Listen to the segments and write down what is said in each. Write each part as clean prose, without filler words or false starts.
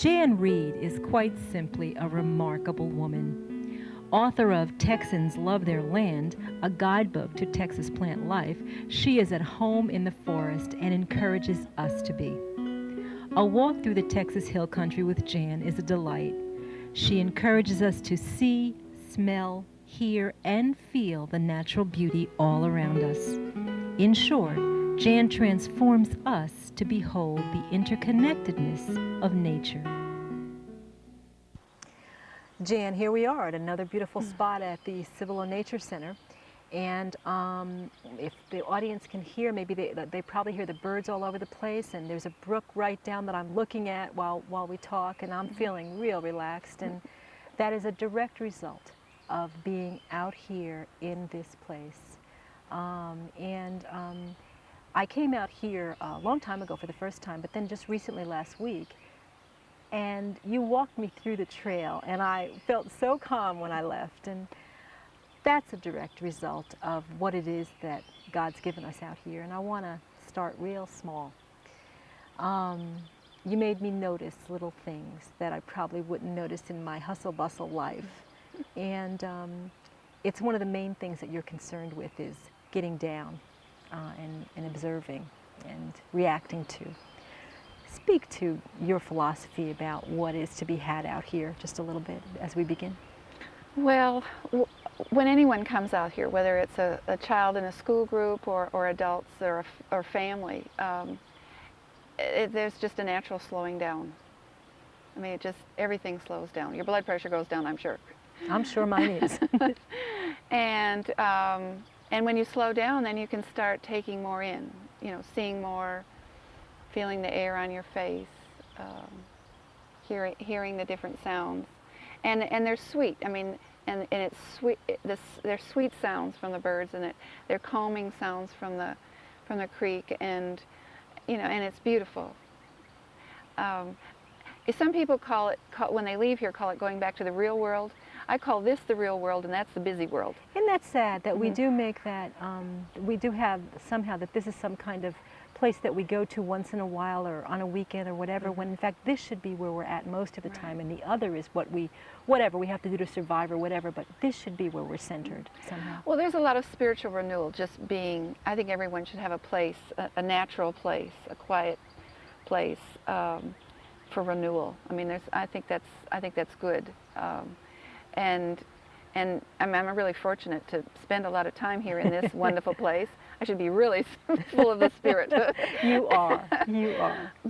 Jan Reed is quite simply a remarkable woman. Author of Texans Love Their Land, a guidebook to Texas plant life, she is at home in the forest and encourages us to be. A walk through the Texas Hill Country with Jan is a delight. She encourages us to see, smell, hear, and feel the natural beauty all around us. In short, Jan transforms us to behold the interconnectedness of nature. Jan, here we are at another beautiful spot at the Cibolo Nature Center. And if the audience can hear, maybe they probably hear the birds all over the place, and there's a brook right down that I'm looking at while we talk, and I'm feeling real relaxed. And that is a direct result of being out here in this place. I came out here a long time ago for the first time, but then just recently last week, and you walked me through the trail, and I felt so calm when I left. And that's a direct result of what it is that God's given us out here. And I want to start real small. You made me notice little things that I probably wouldn't notice in my hustle-bustle life. And it's one of the main things that you're concerned with is getting down and observing and reacting to. Speak to your philosophy about what is to be had out here just a little bit as we begin. Well, when anyone comes out here, whether it's a child in a school group or adults or family, there's just a natural slowing down. I mean, everything slows down. Your blood pressure goes down, I'm sure. I'm sure mine is. And when you slow down, then you can start taking more in, seeing more, feeling the air on your face, hearing the different sounds. And they're sweet. I mean, and it's sweet. They're sweet sounds from the birds, and they're calming sounds from the creek, and and it's beautiful. Some people call it when they leave here, call it going back to the real world. I call this the real world, and that's the busy world. Isn't that sad that we do make that? We do have somehow that this is some kind of place that we go to once in a while or on a weekend or whatever, when in fact this should be where we're at most of the time, and the other is whatever we have to do to survive or whatever, but this should be where we're centered somehow. Well, there's a lot of spiritual renewal just being, I think everyone should have a place, a natural place, a quiet place for renewal. I mean, I think that's good. And I'm really fortunate to spend a lot of time here in this wonderful place. I should be really full of the Spirit. You are.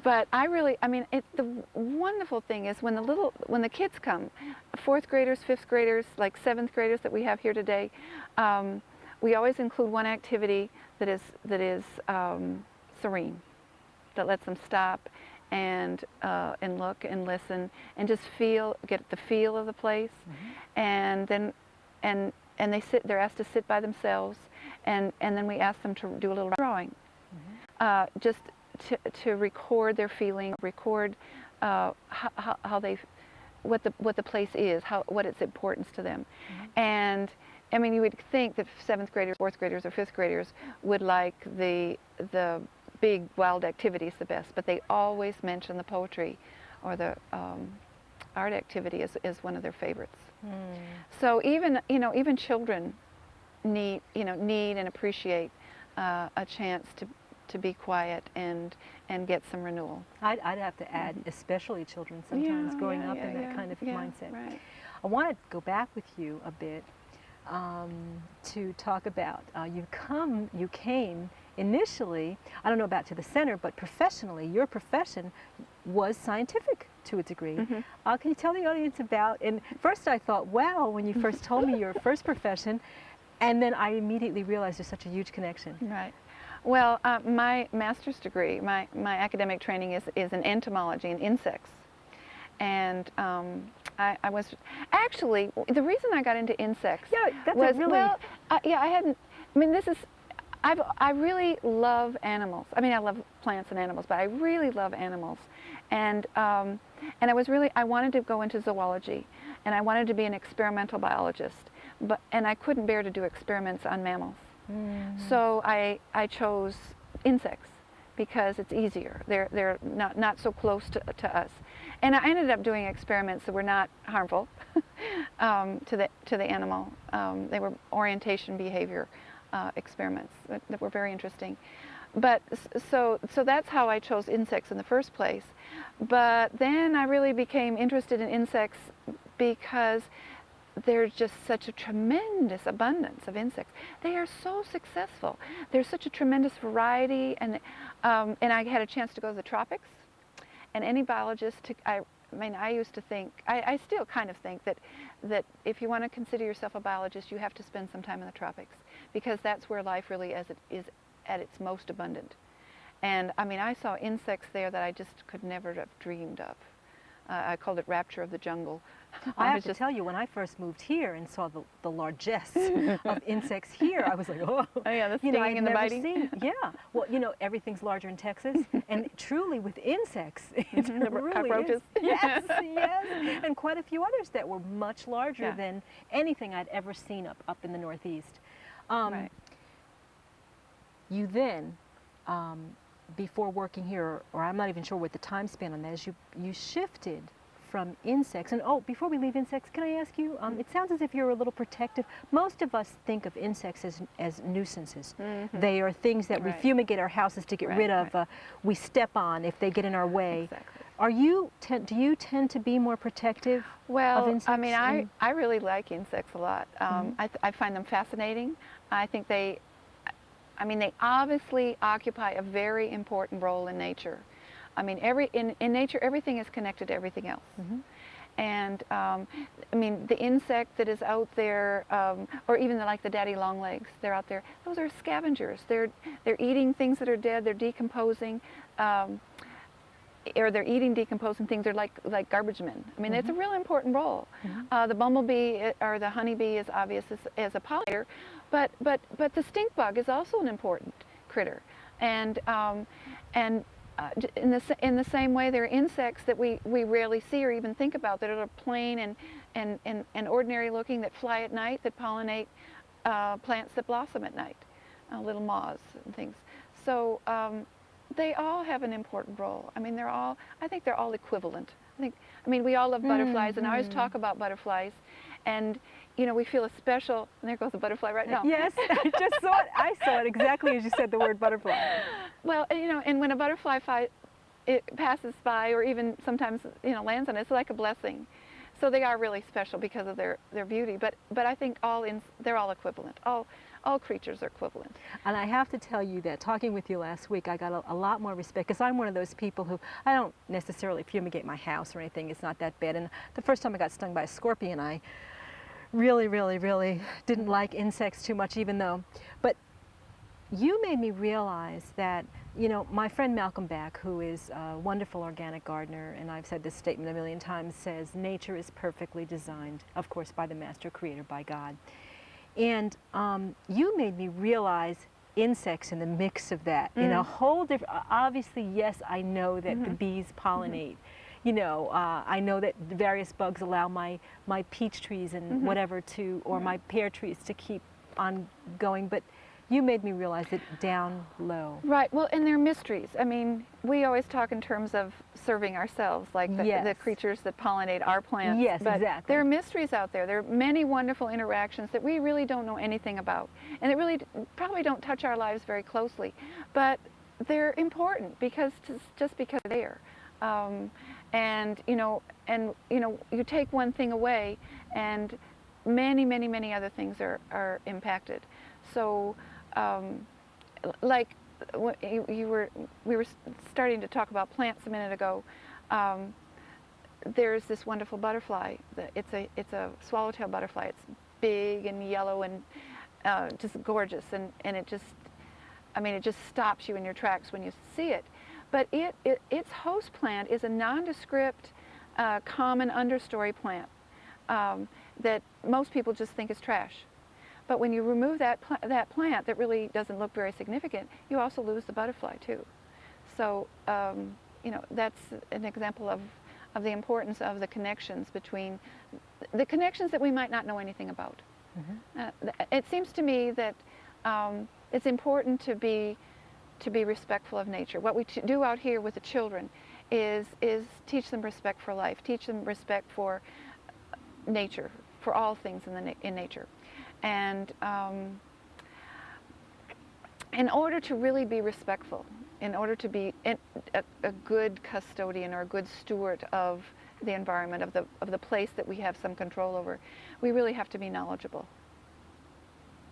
But the wonderful thing is when the kids come, 4th graders, 5th graders, like 7th graders that we have here today, we always include one activity that is serene, that lets them stop and look and listen and just get the feel of the place, and then they're asked to sit by themselves, and then we ask them to do a little drawing, just to record their feeling, record what the place is, what its importance to them, and I mean you would think that 7th graders, 4th graders, or 5th graders would like the big wild activities the best, but they always mention the poetry or the art activity as one of their favorites. So even children need and appreciate a chance to be quiet and get some renewal. I'd have to add, especially children sometimes growing up in that kind of mindset. Right. I want to go back with you a bit to talk about you came initially, I don't know about to the center, but professionally, your profession was scientific to a degree. Can you tell the audience about, and first I thought, wow, when you first told me your first profession, and then I immediately realized there's such a huge connection. Right. Well, my master's degree, my academic training is in entomology and insects. And I was, actually, the reason I got into insects was, I really love animals. I mean, I love plants and animals, but I really love animals. And I wanted to go into zoology, and I wanted to be an experimental biologist, and I couldn't bear to do experiments on mammals. So I chose insects because it's easier. They're not so close to us. And I ended up doing experiments that were not harmful to the animal. They were orientation behavior experiments that were very interesting. But so that's how I chose insects in the first place. But then I really became interested in insects because there's just such a tremendous abundance of insects. They are so successful. There's such a tremendous variety, and I had a chance to go to the tropics. And any biologist, I used to think, I still kind of think that if you want to consider yourself a biologist, you have to spend some time in the tropics, because that's where life really is at its most abundant. And I mean, I saw insects there that I just could never have dreamed of. I called it rapture of the jungle. I have to tell you, when I first moved here and saw the largesse of insects here, I was like, oh, yeah, the stinging and the biting. Yeah, well, everything's larger in Texas, and truly with insects, it really cockroaches. is. Yes, yes, and quite a few others that were much larger than anything I'd ever seen up in the Northeast. Right. You then, before working here, or I'm not even sure what the time span on that is, you shifted from insects. And before we leave insects, can I ask you, it sounds as if you're a little protective. Most of us think of insects as nuisances. Mm-hmm. They are things that we fumigate our houses to get rid of, we step on if they get in our way. Exactly. Do you tend to be more protective of insects? I mean, I really like insects a lot. I find them fascinating. I think they obviously occupy a very important role in nature. I mean, in nature, everything is connected to everything else. Mm-hmm. And I mean, the insect that is out there, or even like the daddy longlegs, they're out there. Those are scavengers. They're eating things that are dead. They're decomposing, or they're eating decomposing things. They're like garbage men. I mean, mm-hmm. It's a real important role. Mm-hmm. The bumblebee or the honeybee is obvious as a pollinator, but the stink bug is also an important critter, and in the same way, there are insects that we rarely see or even think about that are plain and ordinary looking, that fly at night, that pollinate plants that blossom at night, little moths and things. So they all have an important role. I mean, I think they're all equivalent. I mean, we all love butterflies, and I always talk about butterflies, and we feel a special, and there goes the butterfly right now. Yes, I just saw it. I saw it exactly as you said the word butterfly. Well, and when a butterfly it passes by, or even sometimes lands on it, it's like a blessing. So they are really special because of their beauty. But I think they're all equivalent. All creatures are equivalent. And I have to tell you that talking with you last week, I got a lot more respect, because I'm one of those people who, I don't necessarily fumigate my house or anything. It's not that bad. And the first time I got stung by a scorpion, I really, really, really didn't like insects too much, but you made me realize that, my friend Malcolm Beck, who is a wonderful organic gardener, and I've said this statement a million times, says nature is perfectly designed, of course, by the master creator, by God. And you made me realize insects in the mix of that, in a whole different, obviously, yes, I know that the bees pollinate. I know that the various bugs allow my peach trees and whatever or my pear trees to keep on going, but you made me realize it down low. Right, well, and they're mysteries. I mean, we always talk in terms of serving ourselves, like the creatures that pollinate our plants. Yes, but exactly. There are mysteries out there. There are many wonderful interactions that we really don't know anything about, and that really probably don't touch our lives very closely, but they're important just because they're there. And you take one thing away, and many, many, many other things are impacted. So, like we were starting to talk about plants a minute ago. There's this wonderful butterfly. It's a swallowtail butterfly. It's big and yellow and just gorgeous, and it just stops you in your tracks when you see it. But its host plant is a nondescript, common understory plant that most people just think is trash. But when you remove that plant that really doesn't look very significant, you also lose the butterfly too. So that's an example of the importance of the connections between the connections that we might not know anything about. Mm-hmm. It seems to me that it's important to be respectful of nature. What we do out here with the children is teach them respect for life, teach them respect for nature, for all things in nature. And in order to really be respectful, in order to be a good custodian or a good steward of the environment, of the place that we have some control over, we really have to be knowledgeable.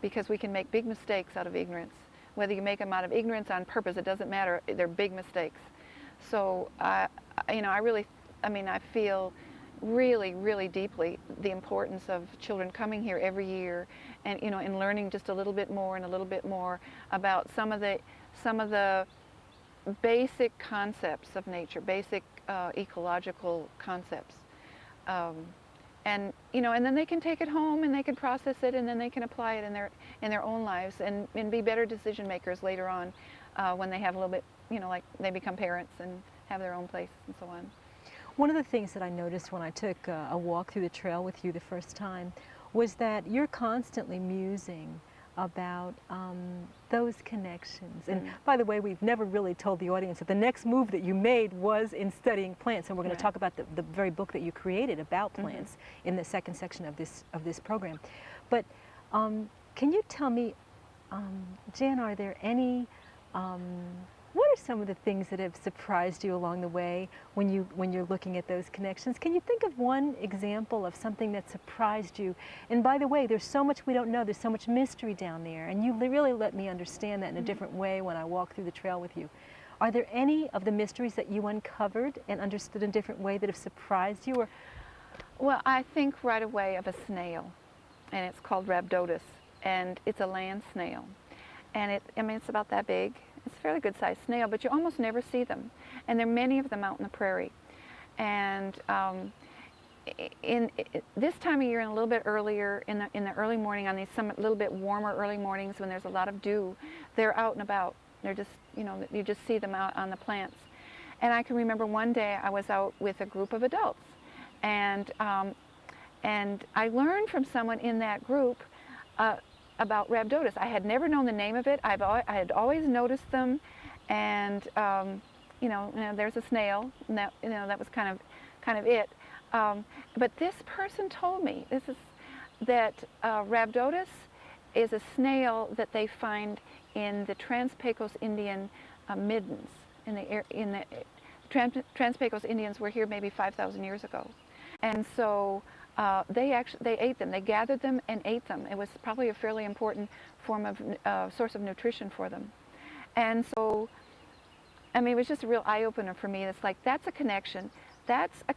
Because we can make big mistakes out of ignorance. Whether you make them out of ignorance on purpose, it doesn't matter. They're big mistakes. So, I feel really, really deeply the importance of children coming here every year, and and learning just a little bit more and a little bit more about some of the basic concepts of nature, basic ecological concepts. And then they can take it home and they can process it, and then they can apply it in their own lives, and be better decision makers later on when they have a little bit, like they become parents and have their own place and so on. One of the things that I noticed when I took a walk through the trail with you the first time was that you're constantly musing about those connections. And by the way, we've never really told the audience that the next move that you made was in studying plants, and we're going to talk about the very book that you created about plants in the second section of this program. But can you tell me, Jan, are there any what are some of the things that have surprised you along the way when you're looking at those connections? Can you think of one example of something that surprised you? And by the way, there's so much we don't know. There's so much mystery down there, and you really let me understand that in a different way when I walk through the trail with you. Are there any of the mysteries that you uncovered and understood in a different way that have surprised you? Or well, I think right away of a snail, and it's called Rhabdotus, and it's a land snail, and it's about that big. It's a fairly good-sized snail, but you almost never see them. And there are many of them out in the prairie. And this time of year, and a little bit earlier, in the early morning, on these some little bit warmer early mornings when there's a lot of dew, they're out and about. They're just, you just see them out on the plants. And I can remember one day I was out with a group of adults, and I learned from someone in that group about Rhabdotus. I had never known the name of it. I had always noticed them, and there's a snail, and that was kind of it. But this person told me that Rhabdotus is a snail that they find in the Trans-Pecos Indian middens. Trans-Pecos Indians were here maybe 5,000 years ago, and so they ate them. They gathered them and ate them. It was probably a fairly important form of source of nutrition for them. And so, it was just a real eye opener for me. It's like, that's a connection. That's a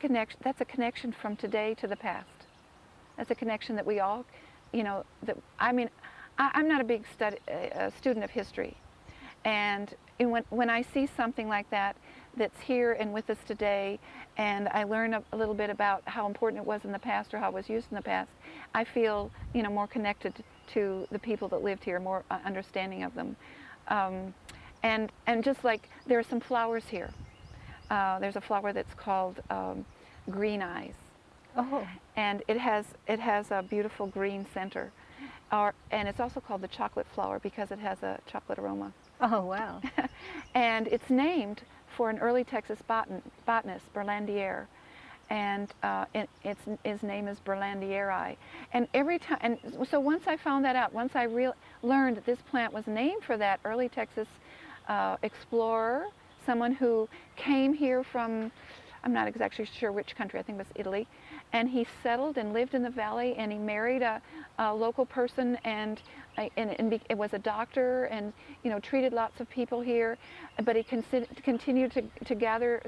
connection from today to the past. That's a connection that we all, I'm not a big student of history, and when I see something like that that's here and with us today, and I learn a little bit about how important it was in the past or how it was used in the past, I feel more connected to the people that lived here, more understanding of them. And just like there are some flowers here. There's a flower that's called green eyes. oh, And it has a beautiful green center. And it's also called the chocolate flower because it has a chocolate aroma. oh wow. And it's named for an early Texas botanist, Berlandier, and his name is Berlandieri. And so once I found that out, once I learned that this plant was named for that early Texas explorer, someone who came here from, I'm not exactly sure which country, I think it was Italy, and he settled and lived in the valley, and he married a local person, and it was a doctor, and treated lots of people here, but he continued to gather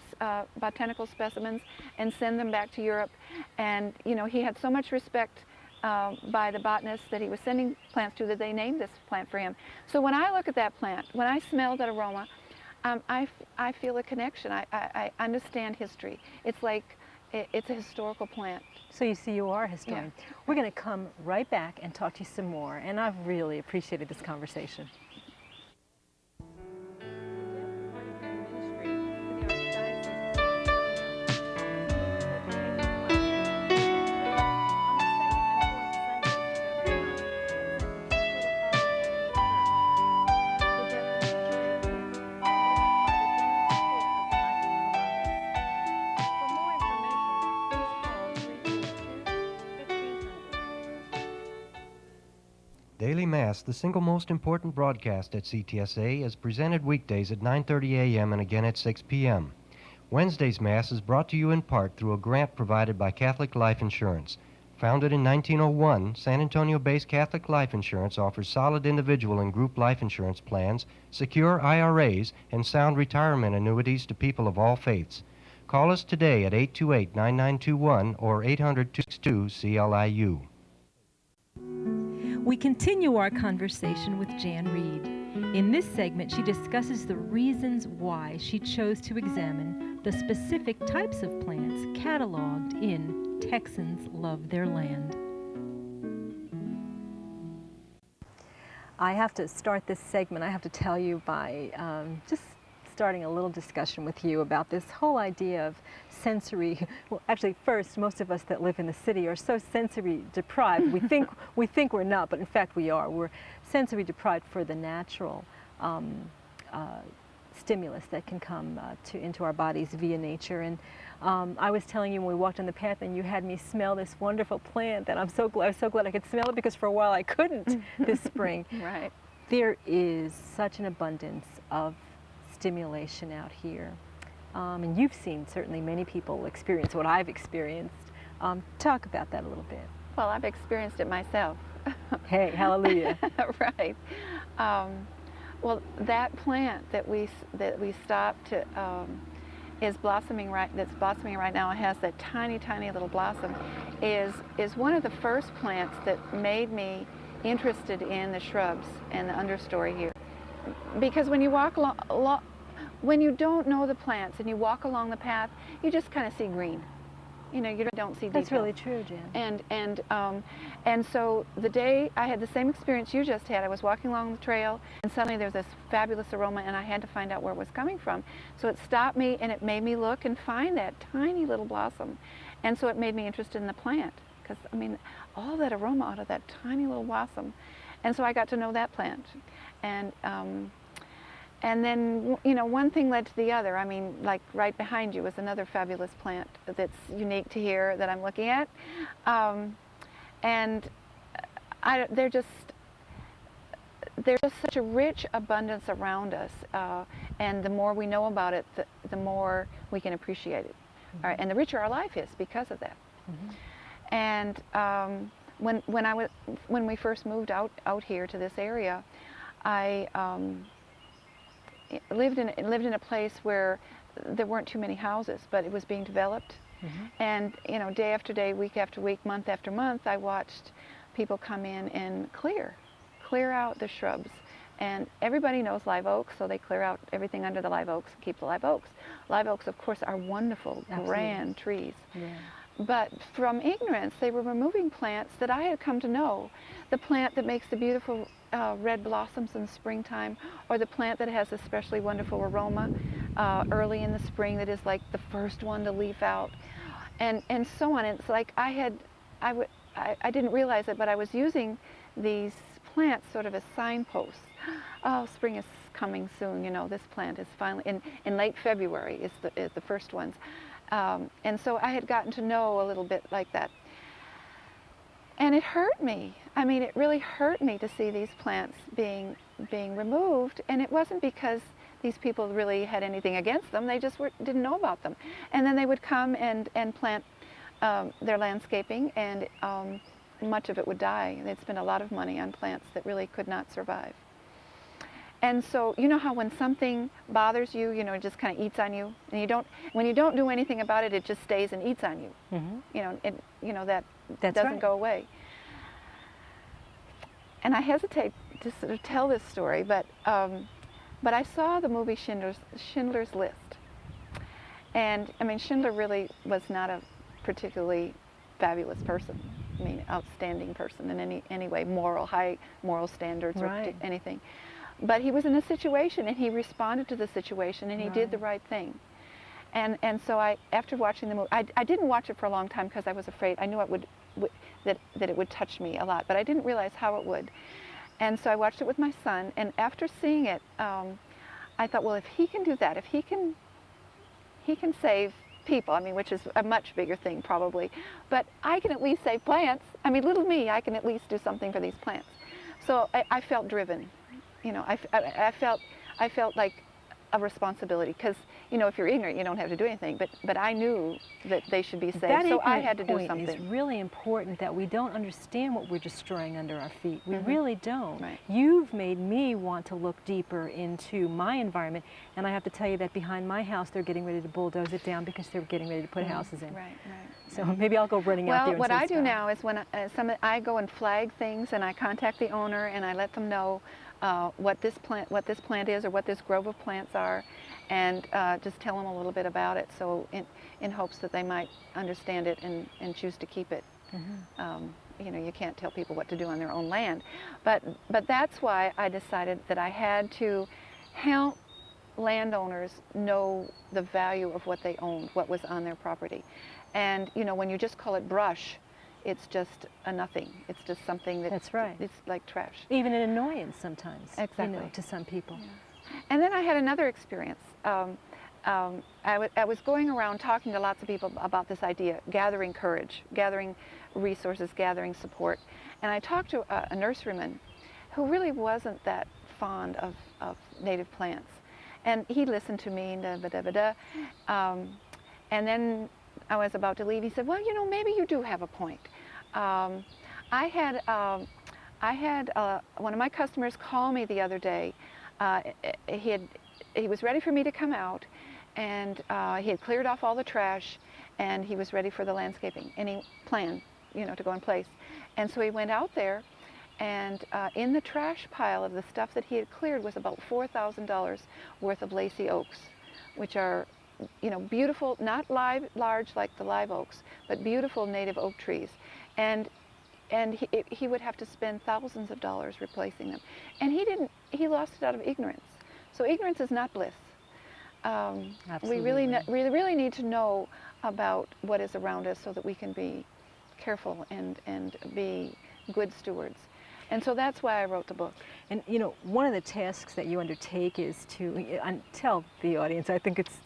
botanical specimens and send them back to Europe. And he had so much respect by the botanists that he was sending plants to that they named this plant for him. So when I look at that plant, when I smell that aroma, I feel a connection. I understand history. It's like it's a historical plant. So you see, you are a historian. Yeah. We're going to come right back and talk to you some more, and I've really appreciated this conversation. Daily Mass, the single most important broadcast at CTSA, is presented weekdays at 9:30 a.m. and again at 6 p.m. Wednesday's Mass is brought to you in part through a grant provided by Catholic Life Insurance. Founded in 1901, San Antonio-based Catholic Life Insurance offers solid individual and group life insurance plans, secure IRAs, and sound retirement annuities to people of all faiths. Call us today at 828-9921 or 800-262-CLIU. We continue our conversation with Jan Reed. In this segment, she discusses the reasons why she chose to examine the specific types of plants cataloged in Texans Love Their Land. I have to start this segment, I have to tell you, by just starting a little discussion with you about this whole idea of sensory. Well, actually, first, most of us that live in the city are so sensory deprived. We think we're not, but in fact we are. We're sensory deprived for the natural stimulus that can come into our bodies via nature. And I was telling you when we walked on the path, and you had me smell this wonderful plant, that I'm so glad I could smell it, because for a while I couldn't this spring. Right. There is such an abundance of stimulation out here. And you've seen certainly many people experience what I've experienced. Talk about that a little bit. Well, I've experienced it myself. Hey, hallelujah. Right. Well, that plant that we stopped to that's blossoming right now. It has that tiny little blossom. Is one of the first plants that made me interested in the shrubs and the understory here. Because when you walk when you don't know the plants and you walk along the path, you just kind of see green. You know, you don't see detail. That's really true, Jan. And so the day I had the same experience you just had, I was walking along the trail, and suddenly there's this fabulous aroma, and I had to find out where it was coming from. So it stopped me, and it made me look and find that tiny little blossom. And so it made me interested in the plant, because, I mean, all that aroma out of that tiny little blossom. And so I got to know that plant. And then, you know, one thing led to the other. I mean, like right behind you is another fabulous plant that's unique to here that I'm looking at. There's just such a rich abundance around us. And the more we know about it, the more we can appreciate it. Mm-hmm. All right, and the richer our life is because of that. Mm-hmm. And when we first moved out here to this area, I lived in a place where there weren't too many houses, but it was being developed. Mm-hmm. And you know, day after day, week after week, month after month, I watched people come in and clear out the shrubs. And everybody knows live oaks, so they clear out everything under the live oaks and keep the live oaks. Live oaks, of course, are wonderful, absolutely, grand trees. Yeah. But from ignorance, they were removing plants that I had come to know. The plant that makes the beautiful red blossoms in the springtime, or the plant that has especially wonderful aroma early in the spring, that is like the first one to leaf out, and so on. It's like I didn't realize it, but I was using these plants sort of as signposts. Oh, spring is coming soon. You know, this plant is finally in late February is the first ones. And so I had gotten to know a little bit like that. And it hurt me. I mean, it really hurt me to see these plants being removed. And it wasn't because these people really had anything against them. They just didn't know about them. And then they would come and plant their landscaping, and much of it would die. They'd spend a lot of money on plants that really could not survive. And so, you know how when something bothers you, you know, it just kind of eats on you, and when you don't do anything about it, it just stays and eats on you. Mm-hmm. That doesn't right. go away. And I hesitate to sort of tell this story, but I saw the movie Schindler's List, and I mean, Schindler really was not a particularly fabulous person. I mean, outstanding person in any way, high moral standards, right. or anything. But he was in a situation, and he responded to the situation, and he right. did the right thing. And so after watching the movie, I didn't watch it for a long time because I was afraid. I knew that it would touch me a lot, but I didn't realize how it would. And so I watched it with my son, and after seeing it, I thought, well, if he can do that, if he can save people, I mean, which is a much bigger thing probably, but I can at least save plants. I mean, little me, I can at least do something for these plants. So I felt driven. You know, I felt like a responsibility, because you know, if you're ignorant, you don't have to do anything. But I knew that they should be saved, That so I ignorant had to do point is something. really important, that we don't understand what we're destroying under our feet. We really don't. Right. You've made me want to look deeper into my environment, and I have to tell you that behind my house they're getting ready to bulldoze it down because they're getting ready to put houses in. Right, right. So maybe I'll go running out Well, there and what say, I do "Stop." now is when I go and flag things, and I contact the owner and I let them know what this plant is, or what this grove of plants are, and just tell them a little bit about it, so in hopes that they might understand it and choose to keep it. You know, you can't tell people what to do on their own land, but that's why I decided that I had to help landowners know the value of what they owned, what was on their property. And you know, when you just call it brush, it's just a nothing. It's just something That's right. It's like trash. Even an annoyance sometimes, Exactly. you know, to some people. And then I had another experience. I was going around talking to lots of people about this idea, gathering courage, gathering resources, gathering support. And I talked to a nurseryman who really wasn't that fond of native plants. And he listened to me, and then I was about to leave. He said, "Well, you know, maybe you do have a point." I had one of my customers call me the other day. He was ready for me to come out, and he had cleared off all the trash, and he was ready for the landscaping, and he planned, you know, to go in place. And so he went out there, and in the trash pile of the stuff that he had cleared was about $4,000 worth of lacy oaks, which are, you know, beautiful, not large like the live oaks, but beautiful native oak trees. And he would have to spend thousands of dollars replacing them. And he lost it out of ignorance. So ignorance is not bliss. We really need to know about what is around us so that we can be careful and be good stewards. And so that's why I wrote the book. And you know, one of the tasks that you undertake is to tell the audience. I think it's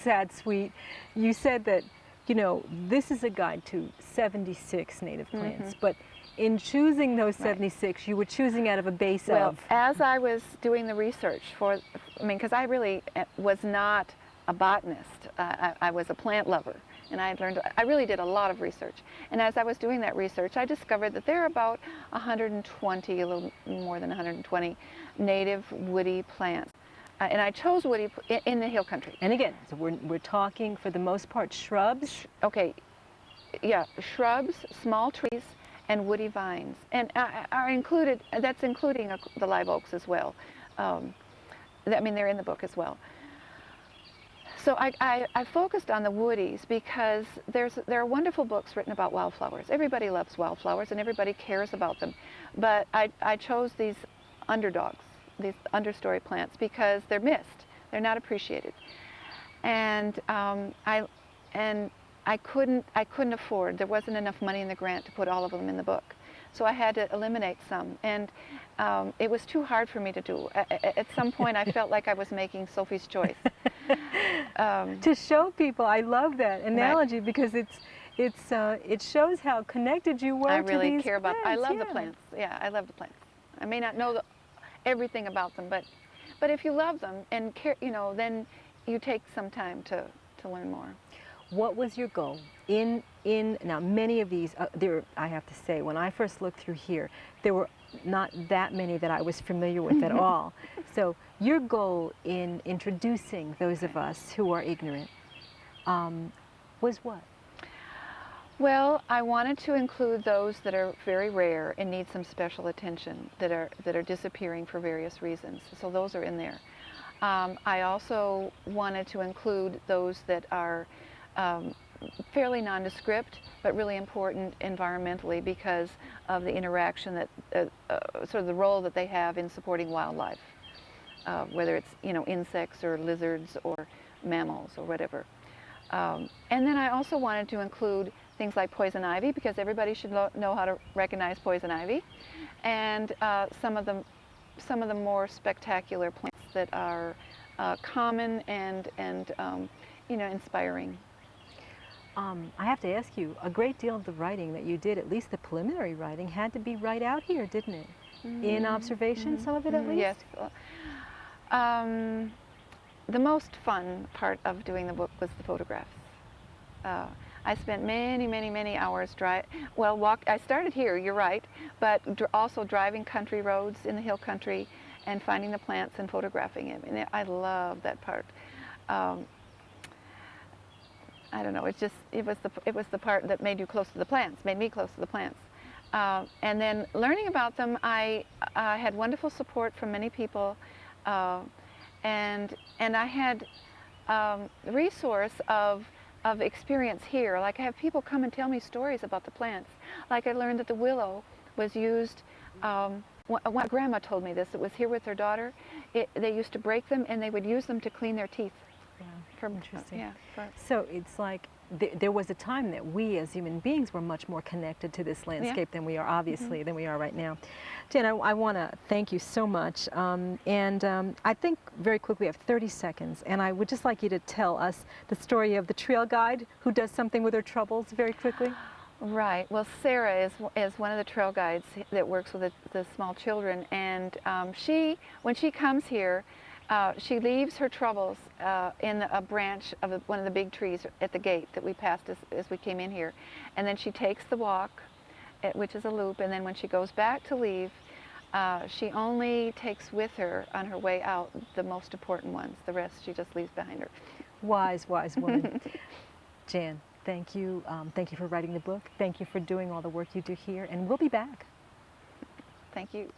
sad, sweet. You said that, you know, this is a guide to 76 native plants, but in choosing those 76, you were choosing out of a base Well, of. as I was doing the research for, I mean, because I really was not a botanist. I was a plant lover. And I really did a lot of research. And as I was doing that research, I discovered that there are about 120, a little more than 120 native woody plants. And I chose woody in the hill country. And again, so we're talking for the most part shrubs. Okay, yeah, shrubs, small trees, and woody vines. And are included, that's including the live oaks as well. I mean, they're in the book as well. So I focused on the woodies because there are wonderful books written about wildflowers. Everybody loves wildflowers and everybody cares about them. But I chose these underdogs, these understory plants, because they're missed. They're not appreciated. And I couldn't afford, there wasn't enough money in the grant to put all of them in the book. So I had to eliminate some. And it was too hard for me to do. At some point I felt like I was making Sophie's Choice. To show people, I love that analogy, because it shows how connected you were I to really these care about. I plants, love the plants. Yeah, I love the plants. I may not know everything about them, but if you love them and care, you know, then you take some time to learn more. What was your goal in now many of these I have to say, when I first looked through here, there were not that many that I was familiar with at all. So your goal in introducing those of us who are ignorant was what? Well, I wanted to include those that are very rare and need some special attention, that are disappearing for various reasons. So those are in there. I also wanted to include those that are fairly nondescript, but really important environmentally because of the interaction that, sort of the role that they have in supporting wildlife, whether it's, you know, insects or lizards or mammals or whatever. And then I also wanted to include things like poison ivy, because everybody should know how to recognize poison ivy, and some of the more spectacular plants that are common and you know, inspiring. I have to ask you, a great deal of the writing that you did, at least the preliminary writing, had to be right out here, didn't it? in observation, some of it at least? Yes. The most fun part of doing the book was the photographs. I spent many, many, many hours I started here, you're right, but also driving country roads in the hill country and finding the plants and photographing them. And I love that part. I don't know. It was the part that made me close to the plants. And then learning about them, I had wonderful support from many people, and I had the resource of experience here. Like I have people come and tell me stories about the plants. Like I learned that the willow was used. One grandma told me this. It was here with her daughter. They used to break them and they would use them to clean their teeth. Yeah, interesting. Yeah. So it's like there was a time that we as human beings were much more connected to this landscape than we are, obviously, than we are right now. Jan, I want to thank you so much. I think very quickly we have 30 seconds, and I would just like you to tell us the story of the trail guide who does something with her troubles very quickly. Right. Well, Sarah is one of the trail guides that works with the small children, and when she comes here, she leaves her troubles in a branch of one of the big trees at the gate that we passed as we came in here. And then she takes the walk, which is a loop, and then when she goes back to leave, she only takes with her on her way out the most important ones. The rest she just leaves behind her. Wise, wise woman. Jan, thank you. Thank you for writing the book. Thank you for doing all the work you do here, and we'll be back. Thank you.